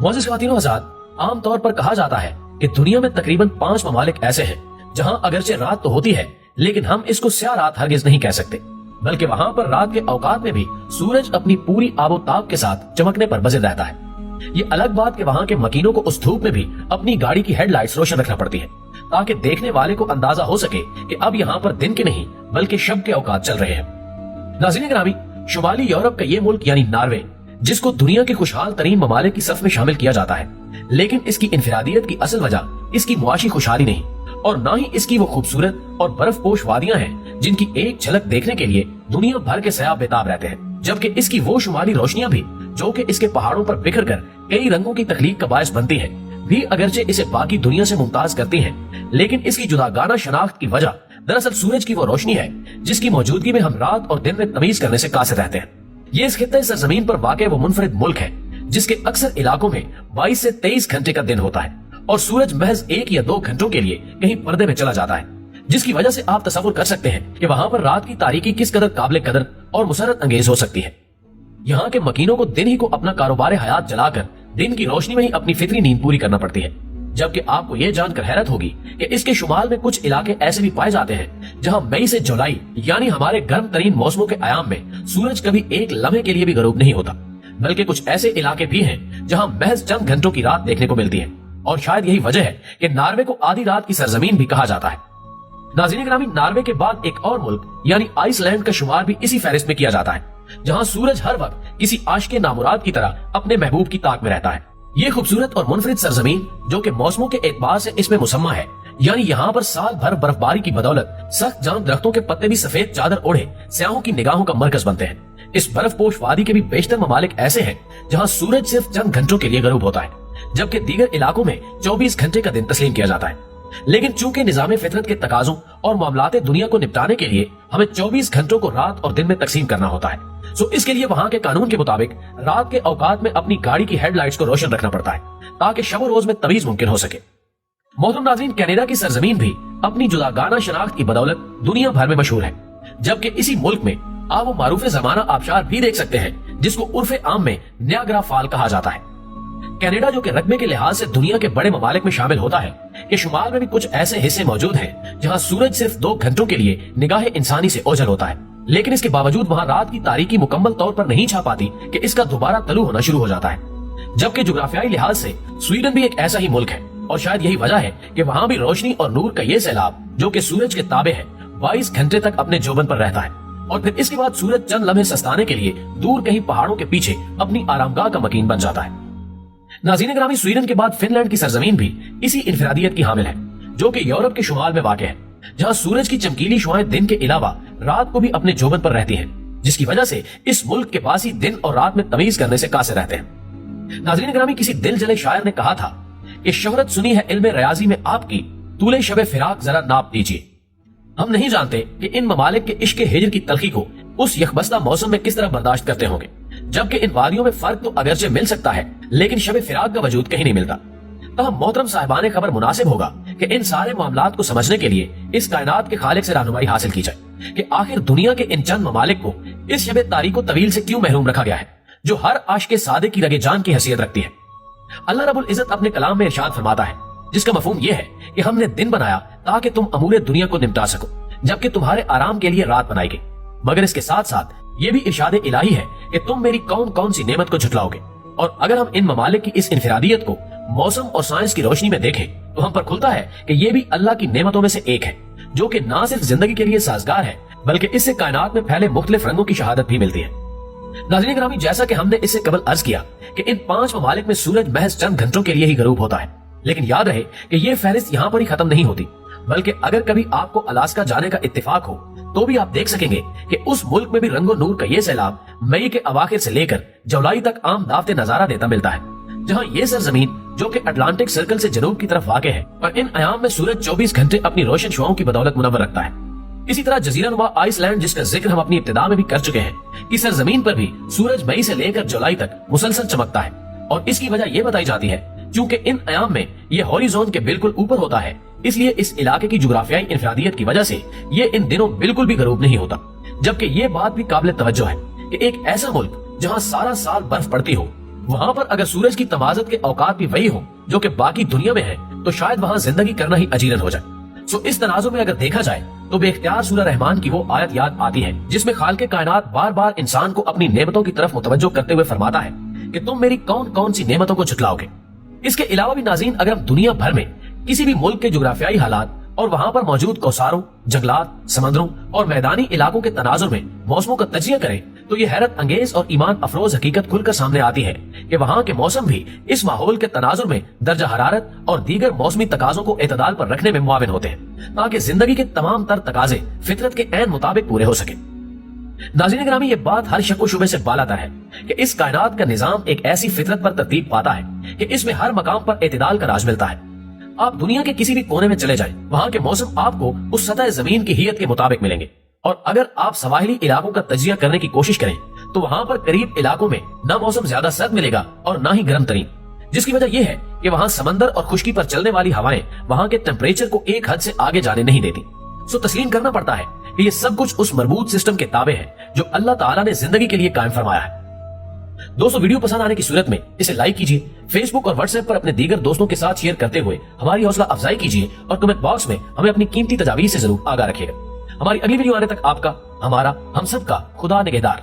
मोअज़्ज़िज़ ख़वातीन व हज़रात, आम तौर पर कहा जाता है कि दुनिया में तकरीबन 5 ममालिक ऐसे हैं जहां अगरचे रात तो होती है, लेकिन हम इसको स्या रात हरगिज नहीं कह सकते, बल्कि वहां पर रात के औकात में भी सूरज अपनी पूरी आबोताब के साथ चमकने पर बज़िर रहता है। ये अलग बात कि वहां के मकीनों को उस धूप में भी अपनी गाड़ी की हेडलाइट्स रोशन रखना पड़ती है, ताकि देखने वाले को अंदाजा हो सके कि अब यहाँ पर दिन के नहीं बल्कि शब के औकात चल रहे हैं। नाज़रीन गिरामी, शुमाली यूरोप का ये मुल्क यानी नॉर्वे, जिसको दुनिया के खुशहाल तरीन ममालिक की सफ में शामिल किया जाता है, लेकिन इसकी इनफिरादियत की असल वजह इसकी मुआशी खुशहाली नहीं और ना ही इसकी वो खूबसूरत और बर्फपोश वादियां हैं जिनकी एक झलक देखने के लिए दुनिया भर के सयाह बेताब रहते हैं, जबकि इसकी वो शुमाली रोशनियां भी जो कि इसके पहाड़ों पर बिखर कर कई रंगों की तख्लीक का बायस बनती है, भी अगरचे इसे बाकी दुनिया से मुमताज करती हैं, लेकिन इसकी जुदागाना शनाख्त की वजह दरअसल सूरज की वो रोशनी है जिसकी मौजूदगी में हम रात और दिन में तमीज करने से कासिर रहते हैं। ये इस खित्ते सरजमीन पर वाक़े वो मुनफरिद मुल्क है जिसके अक्सर इलाकों में 22 से 23 घंटे का दिन होता है और सूरज महज 1 या 2 घंटों के लिए कहीं पर्दे में चला जाता है, जिसकी वजह से आप तसव्वुर कर सकते हैं कि वहां पर रात की तारीकी किस कदर काबिल कदर और मुसरत अंगेज हो सकती है। यहाँ के मकीनों को दिन ही को अपना कारोबार हयात जलाकर दिन की रोशनी में ही अपनी फितरी नींद पूरी करना पड़ती है, जबकि आपको ये जानकर हैरत होगी कि इसके शुमाल में कुछ इलाके ऐसे भी पाए जाते हैं जहां मई से जुलाई यानी हमारे गर्म तरीन मौसमों के आयाम में सूरज कभी एक लम्हे के लिए भी गरूब नहीं होता, बल्कि कुछ ऐसे इलाके भी हैं जहां महज चंद घंटों की रात देखने को मिलती है और शायद यही वजह है कि नॉर्वे को आधी रात की सरजमीन भी कहा जाता है। नाज़रीन गिरामी, नॉर्वे के बाद एक और मुल्क यानी आइसलैंड का शुमार भी इसी फहरिस्त में किया जाता है, जहां सूरज हर वक्त किसी आशिक़े नामुराद की तरह अपने महबूब की ताक में रहता है। ये खूबसूरत और मुनफरिद सरजमीन जो कि मौसमों के एतबार से इसमें मुसम्मा है, यानी यहाँ पर साल भर बर्फबारी की बदौलत सख्त जान दरख्तों के पत्ते भी सफेद चादर ओढ़े सयाहों की निगाहों का मरकज बनते हैं। इस बर्फपोश वादी के भी बेशतर ममालिक ऐसे हैं जहाँ सूरज सिर्फ चंद घंटों के लिए गरूब होता है, जबकि दीगर इलाकों में 24 घंटे का दिन तस्लीम किया जाता है। लेकिन चूंकि निजाम फितरत के तकाजों और मामलाते दुनिया को निपटाने के लिए हमें 24 घंटों को रात और दिन में तकसीम करना होता है, सो इसके लिए वहाँ के कानून के मुताबिक रात के औकात में अपनी गाड़ी की हेडलाइट्स को रोशन रखना पड़ता है ताकि शब रोज में तमीज मुमकिन हो सके। मोहतरम नाज़रीन, कनाडा की सरजमीन भी अपनी जुदागाना शनाख्त की बदौलत दुनिया भर में मशहूर है, जबकि इसी मुल्क में आप वो मारूफ जमाना आबशार भी देख सकते हैं जिसको उर्फे आम में न्यागरा फॉल कहा जाता है। कनाडा जो कि रकबे के लिहाज से दुनिया के बड़े ममालिक में शामिल होता है, कि शुमाल में भी कुछ ऐसे हिस्से मौजूद हैं जहां सूरज सिर्फ 2 घंटों के लिए निगाह इंसानी से ओझल होता है, लेकिन इसके बावजूद वहां रात की तारीकी मुकम्मल तौर पर नहीं छा पाती कि इसका दोबारा तलू होना शुरू हो जाता है। जबकि जुग्राफियाई लिहाज से स्वीडन भी एक ऐसा ही मुल्क है और शायद यही वजह है कि वहाँ भी रोशनी और नूर का ये सैलाब जो कि सूरज के ताबे है 22 घंटे तक अपने जोबन पर रहता है और फिर इसके बाद सूरज चंद लम्हे सस्ताने के लिए दूर कहीं पहाड़ों के पीछे अपनी आरामगाह का मकीन बन जाता है। नाज़रीन गिरामी, स्वीडन के बाद फिनलैंड की सरजमीन भी इसी इनफिरादियत की हामिल है, जो कि यूरोप के शुमाल में वाक़ है, जहाँ सूरज की चमकीली शुआएं दिन के अलावा रात को भी अपने जोबन पर रहती हैं, जिसकी वजह से इस मुल्क के पास ही दिन और रात में तमीज करने से कासिर रहते हैं। नाज़रीन गिरामी, किसी दिल जले शायर ने कहा था कि शोहरत सुनी है इल्मे रियाजी में आपकी, तूले शबे फिराक जरा नाप दीजिए। हम नहीं जानते कि इन ममालिक के इश्क हिजर की तलखी को उस यकबस्ता मौसम में किस तरह बर्दाश्त करते होंगे, जबकि इन वादियों में फर्क तो अगरचे मिल सकता है, लेकिन शबे फिराक का वजूद कहीं नहीं मिलता। तब मोहतरम साहिबान खबर मुनासिब होगा कि इन सारे मामलात को समझने के लिए इस कायनात के खालिक से रहनुमाई हासिल की जाए कि आखिर दुनिया के इन चंद ममालिक को इस शबे तारीको तवील से क्यों महरूम रखा गया है, जो हर आशिक़े सादे की रगे जान की हैसियत रखती है। अल्लाह रब्बुल इज्जत अपने कलाम में इरशाद फरमाता है, जिसका मफहूम यह है कि हमने दिन बनाया ताकि तुम अमूरे दुनिया को निपटा सको, जबकि तुम्हारे आराम के लिए रात बनाई गई। मगर इसके साथ साथ ये भी इरशाद इलाही है कि तुम मेरी कौन कौन सी नेमत को झुटलाओगे। और अगर हम इन ममालिक की इस इनफिरादियत को मौसम और साइंस की रोशनी में देखें तो हम पर खुलता है कि ये भी अल्लाह की नेमतों में से एक है, जो कि ना सिर्फ जिंदगी के लिए साजगार है, बल्कि इससे कायनात में फैले मुख्तलिफ रंगों की शहादत भी मिलती है। नाज़रीन गिरामी, जैसा कि हमने इससे कबल अर्ज किया कि इन 5 ममालिक में सूरज महज चंद घंटों के लिए ही गरूब होता है, लेकिन याद रहे कि ये फहरिस्त यहाँ पर ही खत्म नहीं होती, बल्कि अगर कभी आपको अलास्का जाने का इत्तेफाक हो तो भी आप देख सकेंगे कि उस मुल्क में भी रंगो नूर का ये सैलाब मई के अवाखिर से लेकर जुलाई तक आम दावते नजारा देता मिलता है, जहाँ ये सरजमीन जो कि अटलांटिक सर्कल से जनूब की तरफ वाक़ है और इन अयाम में सूरज 24 घंटे अपनी रोशन शुआओं की बदौलत मुनव्वर रखता है। इसी तरह जजीरा नुमा आइसलैंड, जिसका जिक्र हम अपनी इब्तिदा में भी कर चुके हैं, कि सरजमीन पर भी सूरज मई से लेकर जुलाई तक मुसलसल चमकता है और इसकी वजह यह बताई जाती है क्योंकि इन अयाम में ये हॉरिजॉन के बिल्कुल ऊपर होता है, इसलिए इस इलाके की जुग्राफियाई इनफरादियत की वजह से ये इन दिनों बिल्कुल भी गरूब नहीं होता। जबकि ये बात भी काबिल तवज्जो है कि एक ऐसा मुल्क जहाँ सारा साल बर्फ पड़ती हो, वहाँ पर अगर सूरज की तमाज़त के औकात भी वही हो जो कि बाकी दुनिया में है, तो शायद वहाँ जिंदगी करना ही अजीरन हो जाए। सो इस तनाजुर में अगर देखा जाए तो बेख्तियार सूरह रहमान की वो आयत याद आती है जिसमें खालिक़े कायनात बार बार इंसान को अपनी नेमतों की तरफ मुतवज्जो करते हुए फरमाता है कि तुम मेरी कौन कौन सी नेमतों को झुटलाओगे। इसके अलावा भी नाज़रीन, अगर हम दुनिया भर में किसी भी मुल्क के जुग्राफियाई हालात और वहाँ पर मौजूद कौसारों, जंगलात, समंदरों और मैदानी इलाकों के तनाजुर में मौसमों का तजिया करें तो ये हैरत अंगेज और ईमान अफरोज हकीकत खुलकर सामने आती है कि वहाँ के मौसम भी इस माहौल के तनाजुर में दर्जा हरारत और दीगर मौसमी तकाजों को एतदाल पर रखने में मुआविन होते हैं ताकि जिंदगी के तमाम तर तकाजे फितरत के ऐन मुताबिक पूरे हो सके। नाज़रीन गिरामी, ये बात हर शक व शुबे से बालातर है कि इस कायनात का निजाम एक ऐसी फितरत पर तरतीब पाता है कि इसमें हर मकाम पर एतदाल का राज मिलता है। आप दुनिया के किसी भी कोने में चले जाएं, वहाँ के मौसम आपको उस सतह जमीन की हियत के मुताबिक मिलेंगे। और अगर आप सवाहिली इलाकों का तजिया करने की कोशिश करें तो वहाँ पर करीब इलाकों में न मौसम ज्यादा सर्द मिलेगा और न ही गर्म तरीन, जिसकी वजह यह है कि वहाँ समंदर और खुश्की पर चलने वाली हवाएं वहाँ के टेम्परेचर को एक हद से आगे जाने नहीं देती। सो तस्लीम करना पड़ता है कि ये सब कुछ उस मरबूत सिस्टम के ताबे है जो अल्लाह ताला ने जिंदगी के लिए कायम फरमाया है। दोस्तों, वीडियो पसंद आने की सूरत में इसे लाइक कीजिए, फेसबुक और व्हाट्सएप पर अपने दीगर दोस्तों के साथ शेयर करते हुए हमारी हौसला अफजाई कीजिए और कमेंट बॉक्स में हमें अपनी कीमती तजावीज़ से जरूर आगाह रखिएगा। हमारी अगली वीडियो आने तक आपका, हमारा, हम सब का खुदा निगहदार।